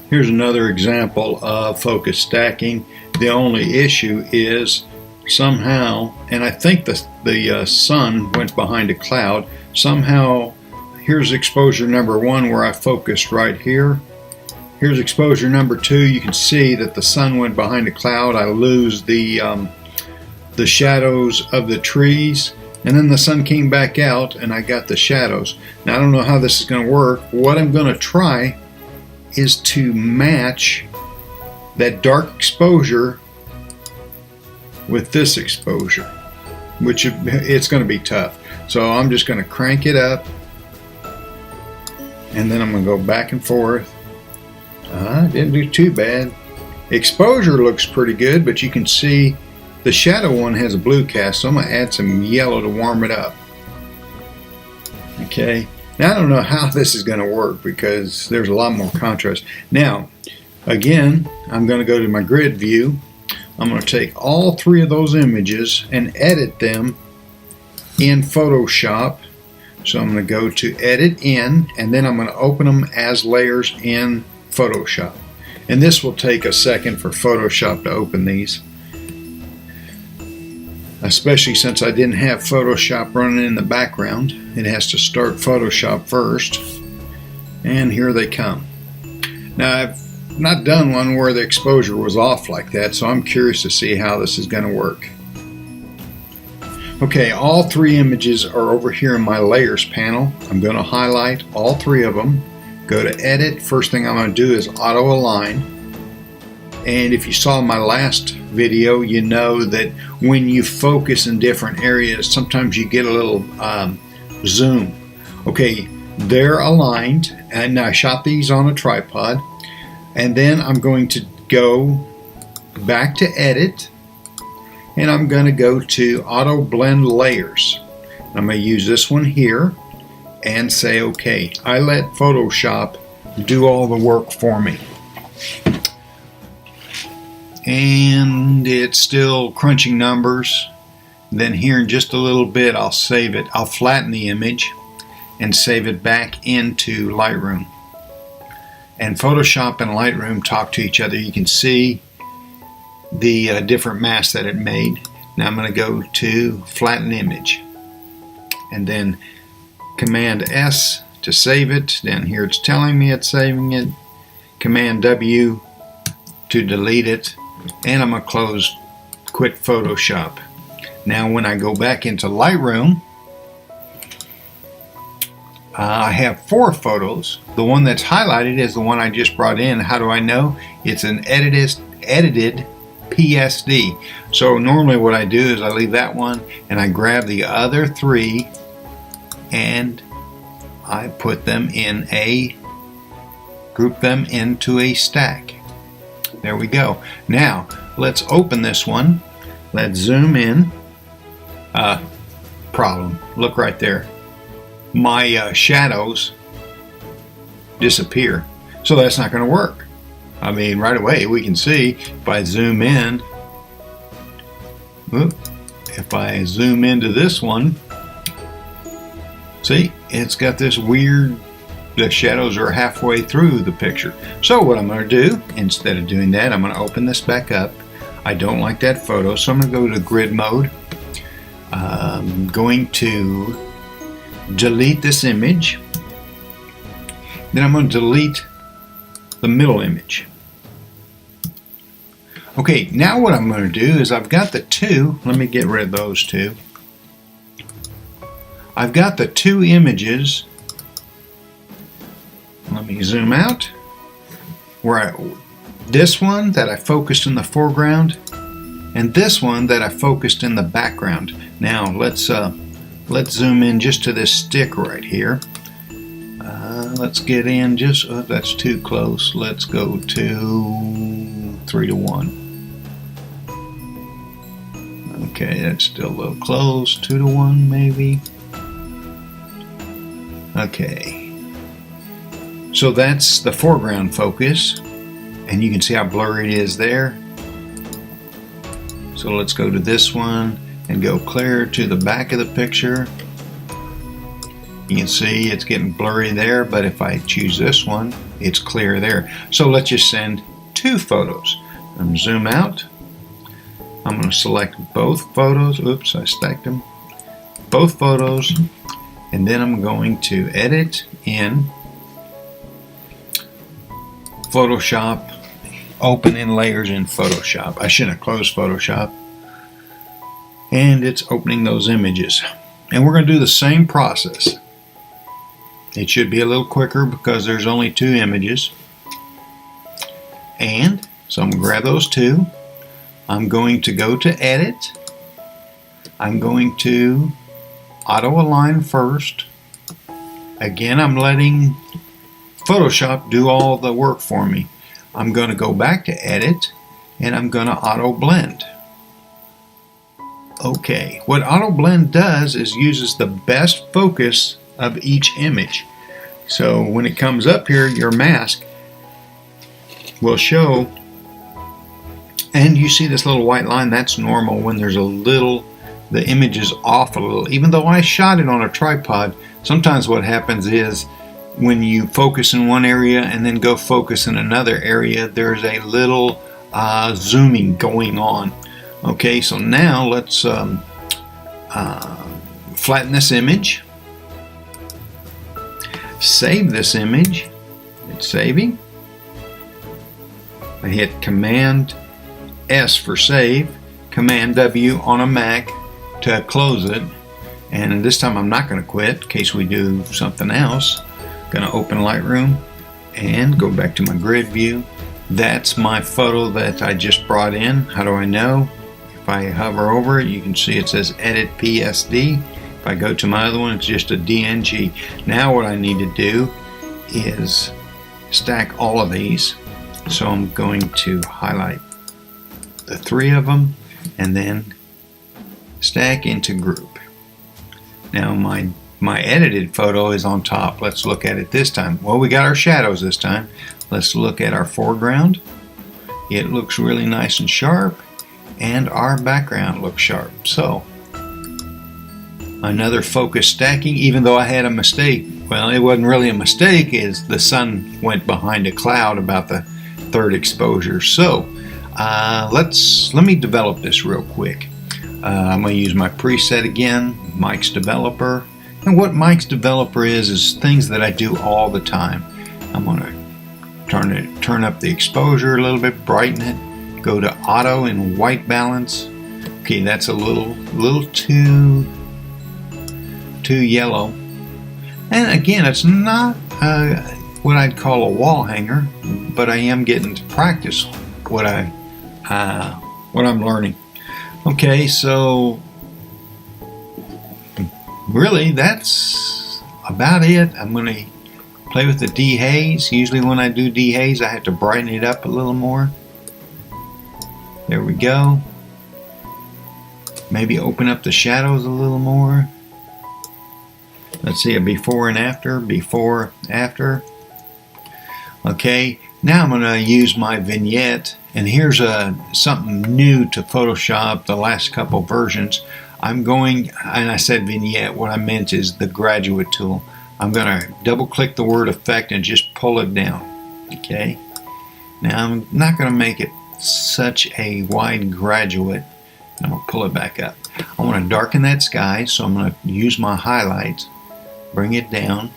Here's another example of focus stacking. The only issue is somehow, and I think the sun went behind a cloud, somehow here's exposure number 1 where I focused right here. Here's exposure number 2. You can see that the sun went behind a cloud. I lose the shadows of the trees, and then the sun came back out and I got the shadows. Now I don't know how this is going to work. What I'm going to try is to match that dark exposure with this exposure, which it's going to be tough. So I'm just going to crank it up, and then I'm going to go back and forth. Didn't do too bad. Exposure looks pretty good, but you can see the shadow one has a blue cast, so I'm going to add some yellow to warm it up. Okay, now I don't know how this is going to work because there's a lot more contrast. Now, again, I'm going to go to my grid view. I'm going to take all 3 of those images and edit them in Photoshop. So I'm going to go to Edit In, and then I'm going to open them as layers in Photoshop. And this will take a second for Photoshop to open these, especially since I didn't have Photoshop running in the background. It has to start Photoshop first, and here they come. Now I've not done one where the exposure was off like that, so I'm curious to see how this is going to work. Okay, all 3 images are over here in my layers panel. I'm going to highlight all 3 of them, go to edit. First thing I'm going to do is auto align. And if you saw my last video, you know that when you focus in different areas, sometimes you get a little zoom. Okay, they're aligned, and I shot these on a tripod. And then I'm going to go back to edit, and I'm going to go to auto blend layers. I'm going to use this one here and say okay. I let Photoshop do all the work for me. And it's still crunching numbers. Then here in just a little bit I'll save it. I'll flatten the image and save it back into Lightroom. And Photoshop and Lightroom talk to each other. You can see the different masks that it made. Now I'm going to go to flatten image, and then Command S to save it. Down here it's telling me it's saving it. Command W to delete it, and I'm going to close Quit Photoshop. Now when I go back into Lightroom, I have 4 photos. The one that's highlighted is the one I just brought in. How do I know? It's an edited PSD. So normally what I do is I leave that one and I grab the other 3 and I put them in group them into a stack. There we go. Now let's open this one. Let's zoom in. Problem. Look right there. My shadows disappear. So that's not going to work. I mean, right away we can see if I zoom in, if I zoom into this one, see, it's got this weird, the shadows are halfway through the picture. So what I'm going to do, instead of doing that, I'm going to open this back up. I don't like that photo, so I'm going to go to grid mode. I'm going to delete this image. Then I'm going to delete the middle image. Okay, now what I'm going to do is I've got the 2. Let me get rid of those 2. I've got the 2 images. Let me zoom out. This one that I focused in the foreground, and this one that I focused in the background. Now let's zoom in just to this stick right here. Let's get in just, that's too close. Let's go to 3:1. Okay, that's still a little close. 2:1 maybe. Okay. So that's the foreground focus, and you can see how blurry it is there. So let's go to this one and go clear to the back of the picture. You can see it's getting blurry there, but if I choose this one, it's clear there. So let's just send 2 photos. I'm gonna zoom out. I'm going to select both photos. Oops, I stacked them. Both photos, and then I'm going to edit in Photoshop, open in layers in Photoshop. I shouldn't have closed Photoshop. And it's opening those images. And we're going to do the same process. It should be a little quicker because there's only 2 images. And so I'm going to grab those 2. I'm going to go to edit. I'm going to auto align first. Again, I'm letting Photoshop do all the work for me. I'm going to go back to edit and I'm going to auto blend. Okay, what auto blend does is uses the best focus of each image. So when it comes up here, your mask will show, and you see this little white line. That's normal when there's a little, the image is off a little. Even though I shot it on a tripod, sometimes what happens is when you focus in one area and then go focus in another area, there's a little zooming going on. Okay, so now let's flatten this image, save this image. It's saving. I hit Command S for save, Command W on a Mac to close it, and this time I'm not going to quit in case we do something else. Going to open Lightroom and go back to my grid view. That's my photo that I just brought in. How do I know? If I hover over it, you can see it says Edit PSD. If I go to my other one, it's just a DNG. Now what I need to do is stack all of these. So I'm going to highlight the 3 of them and then stack into group. Now my edited photo is on top. Let's look at it this time. Well, we got our shadows this time. Let's look at our foreground. It looks really nice and sharp, and our background looks sharp. So another focus stacking, even though I had a mistake. Well, it wasn't really a mistake, is the sun went behind a cloud about the 3rd exposure. So let me develop this real quick. I'm going to use my preset again, Mike's Developer. And what Mike's Developer is things that I do all the time. I'm going to turn up the exposure a little bit, brighten it, go to auto and white balance. Okay, that's a little too yellow. And again, it's not what I'd call a wall hanger, but I am getting to practice what I'm learning. Okay, so really that's about it. I'm going to play with the dehaze. Usually when I do dehaze, I have to brighten it up a little more. There we go. Maybe open up the shadows a little more. Let's see a before and after, before, after. Okay, now I'm going to use my vignette, and here's something new to Photoshop, the last couple versions. And I said vignette, what I meant is the graduate tool. I'm going to double click the word effect and just pull it down. Okay, now I'm not going to make it such a wide graduate. I'm going to pull it back up. I want to darken that sky, so I'm going to use my highlights, bring it down.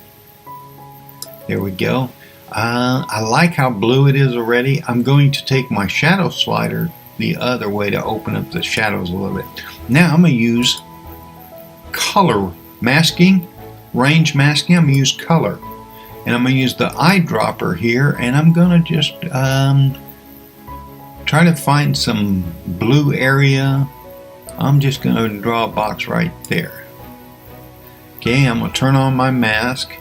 There we go. I like how blue it is already. I'm going to take my shadow slider the other way to open up the shadows a little bit. Now I'm going to use color masking, range masking. I'm going to use color. And I'm going to use the eyedropper here, and I'm going to just try to find some blue area. I'm just going to draw a box right there. Okay, I'm going to turn on my mask.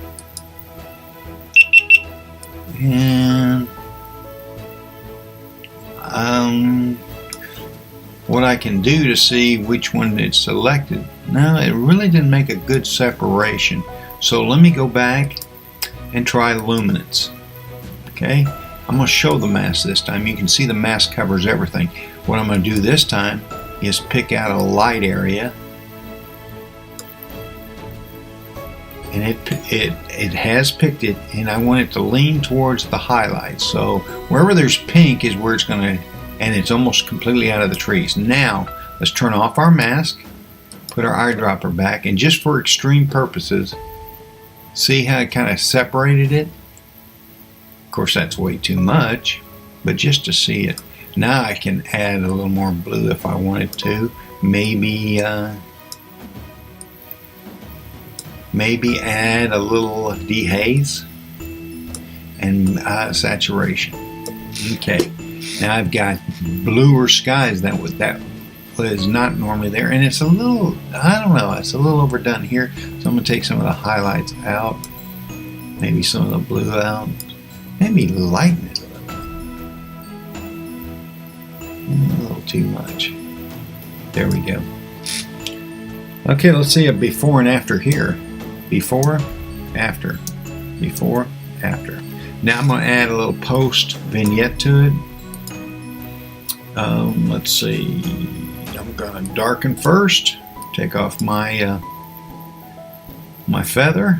And what I can do to see which one it's selected. No, it really didn't make a good separation. So let me go back and try luminance. Okay, I'm going to show the mask this time. You can see the mask covers everything. What I'm going to do this time is pick out a light area. and it has picked it, and I want it to lean towards the highlights. So wherever there's pink is where it's going to, and it's almost completely out of the trees. Now let's turn off our mask, put our eyedropper back, and just for extreme purposes, see how it kind of separated it? Of course, that's way too much, but just to see it. Now I can add a little more blue if I wanted to. Maybe add a little dehaze and saturation. Okay, now I've got bluer skies that was not normally there, and it's a little, I don't know, it's a little overdone here. So I'm going to take some of the highlights out, maybe some of the blue out, maybe lighten it a little too much. There we go. Okay, let's see a before and after here. Before, after, before, after. Now I'm going to add a little post vignette to it. Let's see. I'm going to darken first. Take off my my feather.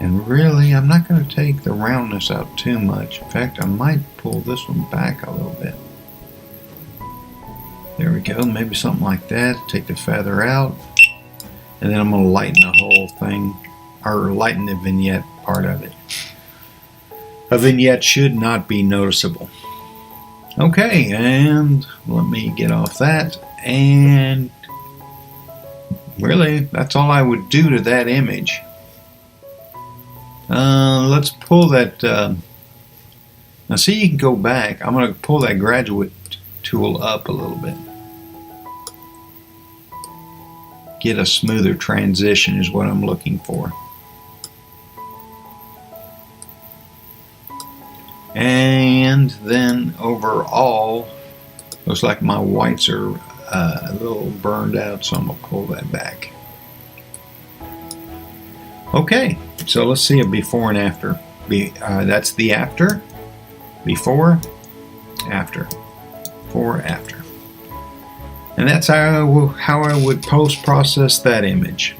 And really, I'm not going to take the roundness out too much. In fact, I might pull this one back a little bit. There we go. Maybe something like that. Take the feather out. And then I'm going to lighten the whole thing, or lighten the vignette part of it. A vignette should not be noticeable. Okay, and let me get off that. And really, that's all I would do to that image. Let's pull that. Now see, you can go back. I'm going to pull that graduate tool up a little bit. Get a smoother transition is what I'm looking for. And then overall, looks like my whites are a little burned out, so I'm going to pull that back. Okay, so let's see a before and after. That's the after, before, after, before, after. And that's how I would post-process that image.